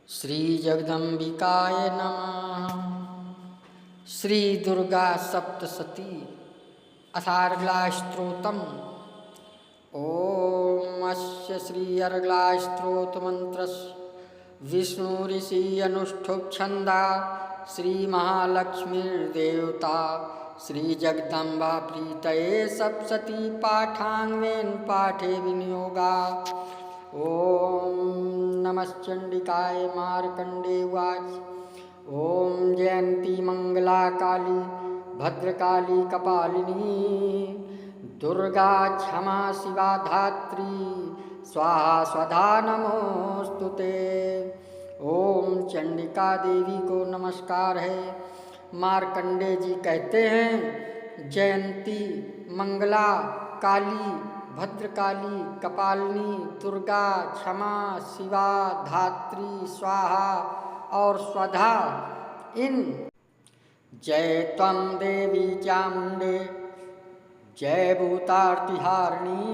श्री जगदम्बिकाय नमः। श्री दुर्गा सप्तशती अथार्गलास्तोत्रम्। ओम अस्य श्री अर्गलास्तोत्रमन्त्रस्य विष्णु ऋषि अनुष्ठुप छंदा श्री महालक्ष्मीर्देवता श्री जगदम्बा प्रीतये सप्तशती पाठांगेन पाठे विनियोगा। ओम नमश्चंडिकाय मार्कंडे उवाच। ओम जयंती मंगला काली भद्रकाली कपालिनी दुर्गा क्षमा शिवा धात्री स्वाहा स्वधा नमोस्तुते। ओम चंडिका देवी को नमस्कार है। मार्कंडे जी कहते हैं, जयंती मंगला काली भद्रकाली कपालिनी दुर्गा क्षमा शिवा धात्री स्वाहा और स्वधा, इन जय त्वं देवी चामुंडे जय भूतार्तिहारिणी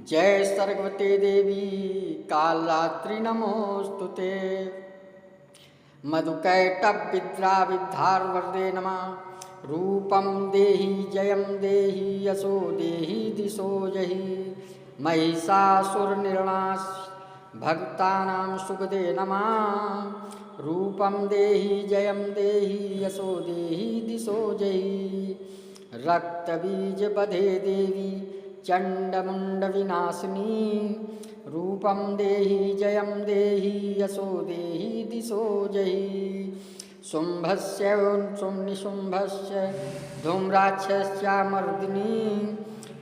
जय सर्वते देवी कालरात्रि नमोस्तुते। मधुकैटभविद्रा विद्धार्वरदे नमः। रूपं देहि जयं देहि यशो देहि दिशो जहि महिषासुरनिर्णास भक्तानां सुखदे नमः। रूपं देहि जयं देहि यशो देहि दिशो जहि रक्तबीजबधे देवी चण्डमुण्डविनाशिनी। रूपं देहि जयं देहि यशो देहि दिशो जहि शुम्भस्य निशुम्भस्य धूम्राक्षस्यामर्दिनी।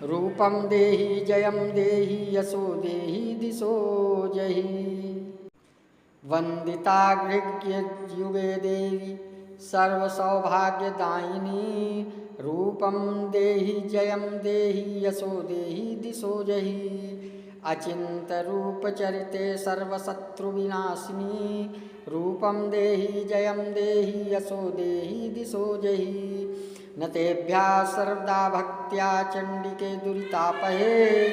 रूपं देहि जयं देहि यशो देहि दिशो जहि वंदिता गृह्ययुगे देवी सर्वसौभाग्यदायिनी। रूपं देहि जयं देहि यशो देहि दिशो जहि अचिन्त्यरूपचरिते सर्वशत्रुविनाशिनी। रूपं देहि जयं देहि यशो देहि दिशो जहि न तेभ्यः सर्वदा भक्त्या चण्डिके दुरितापहे।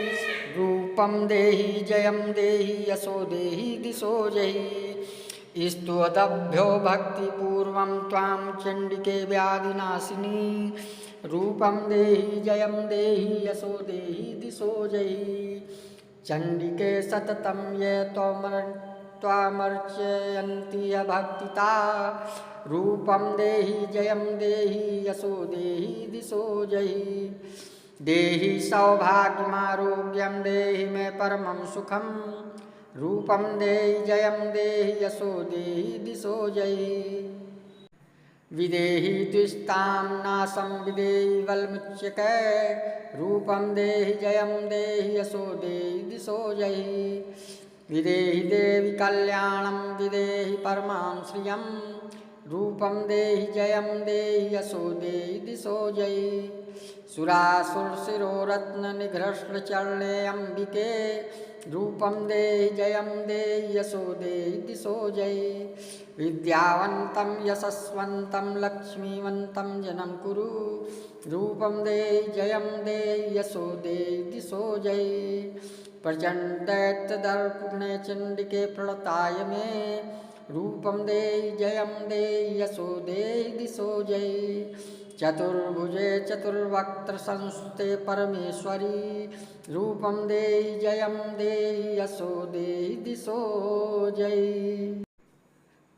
रूपं देहि जयं देहि यशो देहि दिशो जहि स्तुवद्भ्यो भक्तिपूर्वं त्वां चण्डिके व्याधिनाशिनी। रूपं देहि जयं देहि यशो देहि दिशो जहि चण्डिके सततं ये त्वामर्चयन्ति भक्तिता। रूपं देहि जयं देहि यशो देहि दिशो जहि देहि सौभाग्यमारोग्यं देहि मे परमं सुखं। रूपं देहि जयं देहि यशो देहि दिशो जहि विदेहि द्विषतां नाशं विदेहि बलमुच्यकै। रूपं देहि जयं देहि यशो देहि दिशो जहि विदेहि देवि कल्याणं विदेहि परमां श्रियं। रूपं देहि जयं देहि यशो देहि दिशो जहि सुरासुरशिरोरत्ननिघ्रश्चरणे अम्बिके। रूपं देहि जयं देहि यशो देहि दिशो जहि विद्यावन्तं यशस्वन्तं लक्ष्मीवन्तं जनं कुरु। रूपं देहि जयं देहि यशो देहि दिशो जहि प्रचण्डदैत्यदर्पणे चण्डिके प्रणताय मे। रूपं देहि जयं देहि यशो देहि दिशो जहि चतुर्भुजे चतुर्वक्त्र संस्ते परमेश्वरी। रूपं देहि जयं देहि यशो देहि दिशो जहि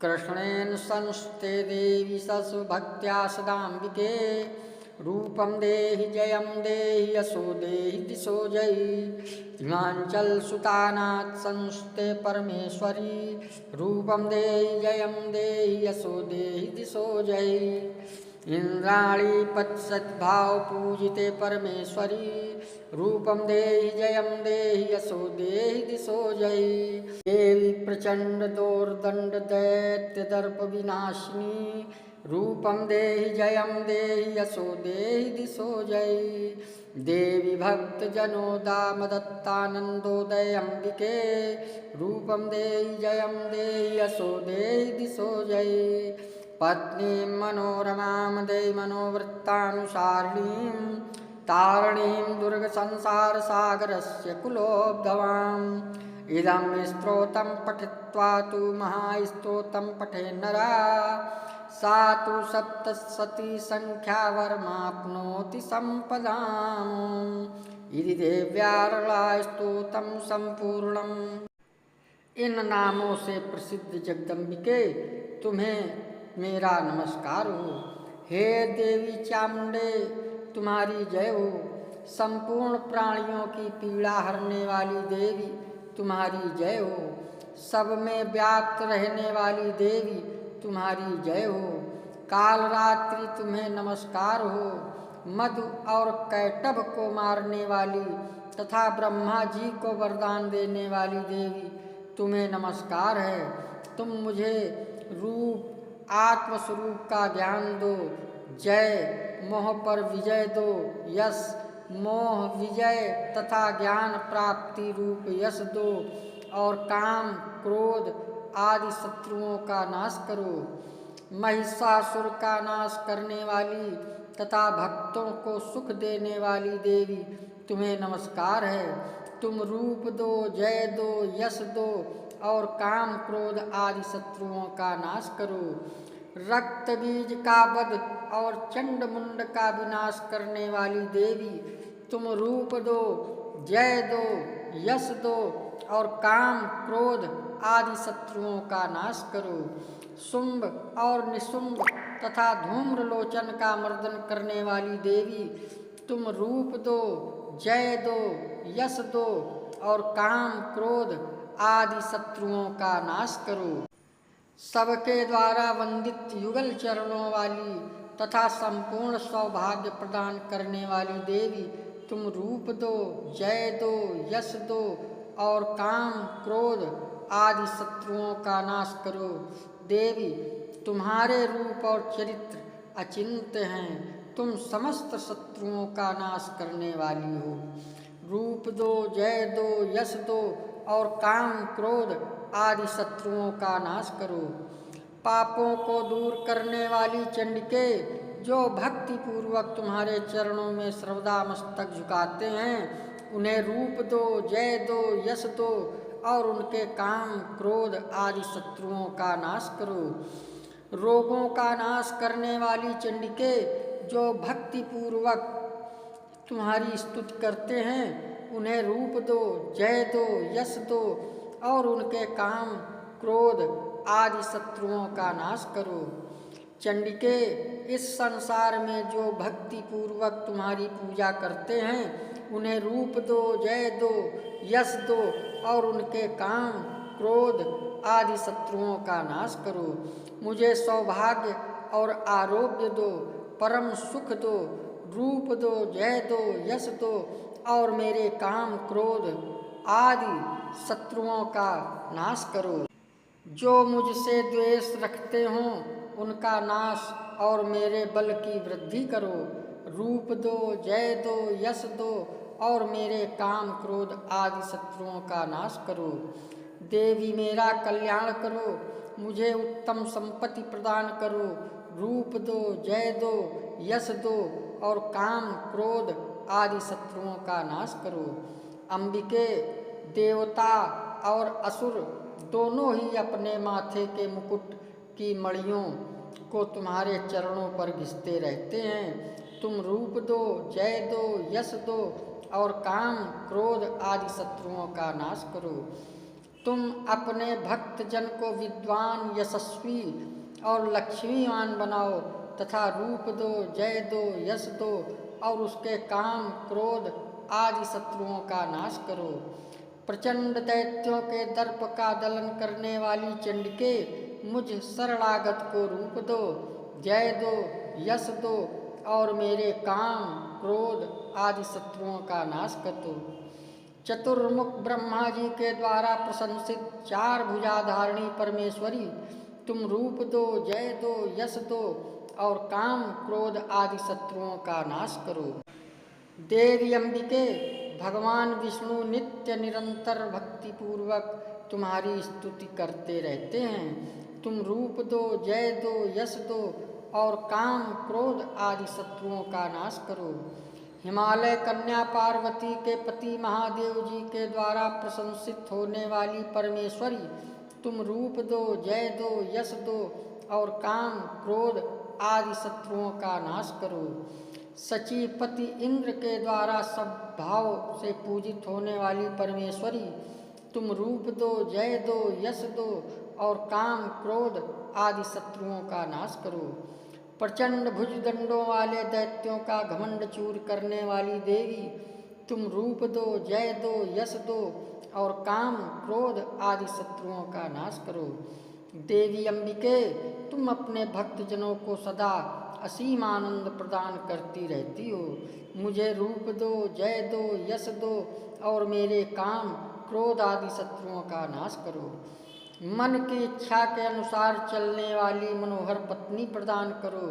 कृष्णेन संस्ते देवी सस्भक्त्या सदाम्बिके। रूपं देहि जयं देहि यशो देहि दिशो जहि हिमाचलसुतानाथ संस्ते परमेश्वरी। रूपं देहि जयं देहि यशो देहि दिशो जहि इंद्राणी पत्सद्भाव पूजिते परमेश्वरी। रूपं देहि जयं देहि यशो देहि दिशो जहि देवी प्रचंड दोर्दंड दैत्यदर्प विनाशिनी। रूपं देहि जयं देहि यशो देहि दिशो जहि देवी भक्तजनोदामदत्तानन्दोदय अम्बिके। रूपं देहि जयं देहि यशो देहि दिशो जहि पत्नीं मनोरमां देहि मनोवृत्तानुसारिणीं तारिणीं दुर्गसंसारसागरस्य कुलोद्भवां। इदं स्तोत्रं पठित्वा तु महास्तोत्रं पठे नरा सा तु सप्तशती संख्यावरमाप्नोति संपदाम् इति देव्यार्ला स्तोत्रं संपूर्णम्। इन नामों से प्रसिद्ध जगदम्बिके तुम्हें मेरा नमस्कार हो। हे देवी चामुंडे तुम्हारी जय हो। संपूर्ण प्राणियों की पीड़ा हरने वाली देवी तुम्हारी जय हो। सब में व्याप्त रहने वाली देवी तुम्हारी जय हो। काल रात्रि तुम्हें नमस्कार हो। मधु और कैटभ को मारने वाली तथा ब्रह्मा जी को वरदान देने वाली देवी तुम्हें नमस्कार है। तुम मुझे रूप आत्मस्वरूप का ज्ञान दो। जय मोह पर विजय दो। यश मोह विजय तथा ज्ञान प्राप्ति रूप यश दो और काम क्रोध आदि शत्रुओं का नाश करो। महिषासुर का नाश करने वाली तथा भक्तों को सुख देने वाली देवी तुम्हें नमस्कार है। तुम रूप दो, जय दो, यश दो और काम क्रोध आदि शत्रुओं का नाश करो। रक्त बीज का वध और चंड मुंड का विनाश करने वाली देवी तुम रूप दो, जय दो, यश दो और काम क्रोध आदि शत्रुओं का नाश करो। शुंभ और निशुंभ तथा धूम्रलोचन का मर्दन करने वाली देवी तुम रूप दो, जय दो, यश दो और काम क्रोध आदि शत्रुओं का नाश करो। सबके द्वारा वंदित युगल चरणों वाली तथा संपूर्ण सौभाग्य प्रदान करने वाली देवी तुम रूप दो, जय दो, यश दो और काम क्रोध आदि शत्रुओं का नाश करो। देवी तुम्हारे रूप और चरित्र अचिंत्य हैं। तुम समस्त शत्रुओं का नाश करने वाली हो। रूप दो, जय दो, यश दो और काम क्रोध आदि शत्रुओं का नाश करो। पापों को दूर करने वाली चंडिके जो भक्ति पूर्वक तुम्हारे चरणों में सर्वदा मस्तक झुकाते हैं उन्हें रूप दो, जय दो, यश दो और उनके काम क्रोध आदि शत्रुओं का नाश करो। रोगों का नाश करने वाली चंडिके जो भक्ति पूर्वक तुम्हारी स्तुति करते हैं उन्हें रूप दो, जय दो, यश दो और उनके काम क्रोध आदि शत्रुओं का नाश करो। चंडिके इस संसार में जो भक्ति पूर्वक तुम्हारी पूजा करते हैं उन्हें रूप दो, जय दो, यश दो और उनके काम क्रोध आदि शत्रुओं का नाश करो। मुझे सौभाग्य और आरोग्य दो, परम सुख दो, रूप दो, जय दो, यश दो और मेरे काम क्रोध आदि शत्रुओं का नाश करो। जो मुझसे द्वेष रखते हों उनका नाश और मेरे बल की वृद्धि करो। रूप दो, जय दो, यश दो और मेरे काम क्रोध आदि शत्रुओं का नाश करो। देवी मेरा कल्याण करो, मुझे उत्तम संपत्ति प्रदान करो। रूप दो, जय दो, यश दो और काम क्रोध आदि शत्रुओं का नाश करो। अंबिके देवता और असुर दोनों ही अपने माथे के मुकुट की मणियों को तुम्हारे चरणों पर घिसते रहते हैं। तुम रूप दो, जय दो, यश दो और काम क्रोध आदि शत्रुओं का नाश करो। तुम अपने भक्त जन को विद्वान, यशस्वी और लक्ष्मीवान बनाओ तथा रूप दो, जय दो, यश दो और उसके काम क्रोध आदि शत्रुओं का नाश करो। प्रचंड दैत्यों के दर्प का दलन करने वाली चंडिके मुझ शरणागत को रूप दो, जय दो, यश दो और मेरे काम क्रोध आदि शत्रुओं का नाश कर दो। चतुर्मुख ब्रह्मा जी के द्वारा प्रशंसित चार भुजाधारिणी परमेश्वरी तुम रूप दो, जय दो, यश दो और काम क्रोध आदि शत्रुओं का नाश करो। देवी अंबिके भगवान विष्णु नित्य निरंतर भक्ति पूर्वक तुम्हारी स्तुति करते रहते हैं। तुम रूप दो, जय दो, यश दो और काम क्रोध आदि शत्रुओं का नाश करो। हिमालय कन्या पार्वती के पति महादेव जी के द्वारा प्रशंसित होने वाली परमेश्वरी, तुम रूप दो, जय दो, यश दो और काम, क्रोध आदि शत्रुओं का नाश करो। सचीपति इंद्र के द्वारा सब भाव से पूजित होने वाली परमेश्वरी, तुम रूप दो, जय दो, यश दो और काम, क्रोध आदि शत्रुओं का नाश करो। प्रचंड भुजदंडों वाले दैत्यों का घमंड चूर करने वाली देवी, तुम रूप दो, जय दो, यश दो और काम, क्रोध आदि शत्रुओं का नाश करो। देवी अंबिके, तुम अपने भक्तजनों को सदा असीम आनंद प्रदान करती रहती हो। मुझे रूप दो, जय दो, यश दो और मेरे काम, क्रोध आदि शत्रुओं का नाश करो। मन की इच्छा के अनुसार चलने वाली मनोहर पत्नी प्रदान करो,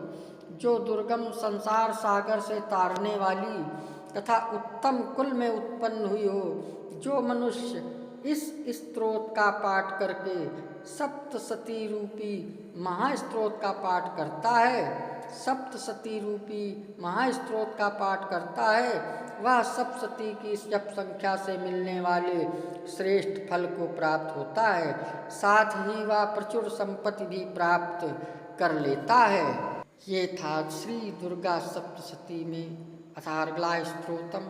जो दुर्गम संसार सागर से तारने वाली तथा उत्तम कुल में उत्पन्न हुई हो। जो मनुष्य इस स्तोत्र का पाठ करके सप्तसती रूपी महास्तोत्र का पाठ करता है, सप्तसती रूपी महास्तोत्र का पाठ करता है, वह सप्तसती की जप संख्या से मिलने वाले श्रेष्ठ फल को प्राप्त होता है, साथ ही वह प्रचुर संपत्ति भी प्राप्त कर लेता है। ये था श्री दुर्गा सप्तशती में अथार्गला स्तोत्रम।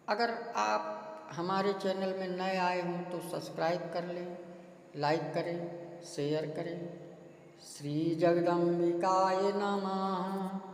अगर आप हमारे चैनल में नए आए हों तो सब्सक्राइब कर लें, लाइक करें, शेयर करें। श्री जगदम्बिकाय नमः।